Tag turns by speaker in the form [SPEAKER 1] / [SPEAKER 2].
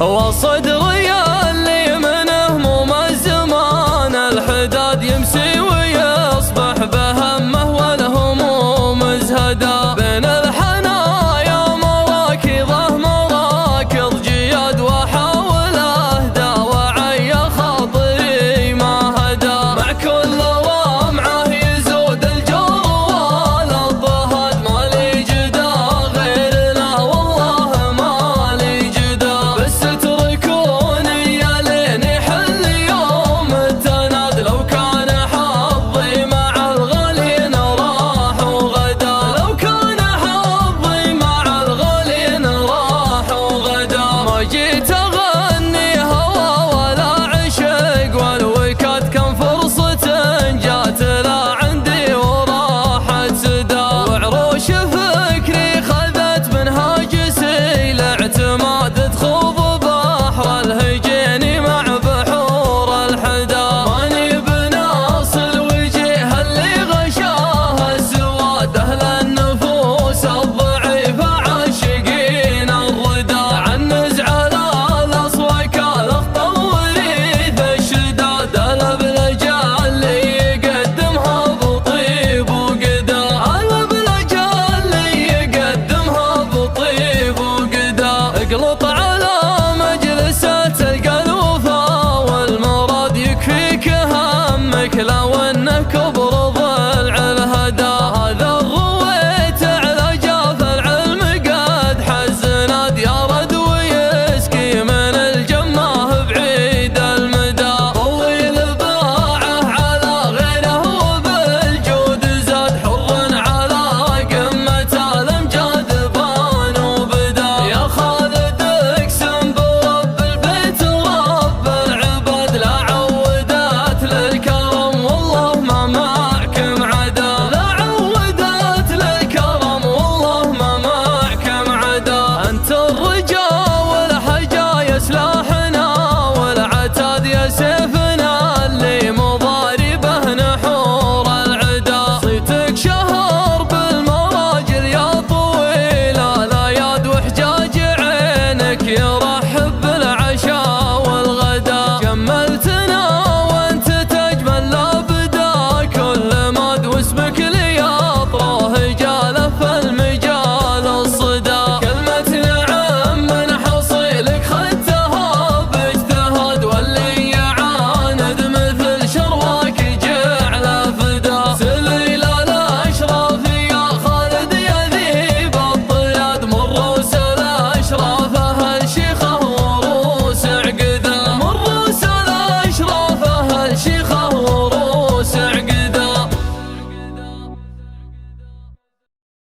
[SPEAKER 1] وصدري اللي من هموم الزمان الحداد يمسي ويصبح بهمه والهموم ازهدا بين الحنايا مراكضه مراكض جياد واحاول اهدى وعي خاطري ما هدى مع كل رمعه يزود الجوال الضهد مالي جدا غيرنا والله مالي جدا بس اتركوني يا لين يحل يوم التناد لو كان حظي مع الغالين راح وغدا لو كان حظي مع الغالين راح وغدا ما جيت اغني هوى ولا عشق والوكاد كان فرصة جات لا عندي وراحت سدا وعروش فكري خذت منهاج سيل اعتماد تخوض بحر الهجين مع بحور الحدا ماني بناص الوجيه اللي غشاه السواد اهل النفوس الضعيفة عاشقين الردى عن نزع الاصواك الاخطر وريث الشداد الابلجة اللي يقدمها بطيب وقدا الابلجة اللي يقدمها بطيب وقدا اقلط على مجلسة تلقى الوفا والمراد يكفيك همك لو انه كبر ضلع الهدى هذا الرويت على جاف العلم قد حزناد يا رد ويسقي من الجماه بعيد المدى طويل باعه على غيره وبالجود زاد حر على قمة الامجاد بان وبدا يا خالد اقسم برب البيت رب العباد لا عودت للكرم والله ما معك معدا لا عودت للكرم والله ما معك معدا انت الرجا والحجا يا سلاحنا والعتاد يا سيفنا اللي مضاربه نحور العدا صيتك شهر بالمراجل يا طويل الاياد وحجاج عينك يا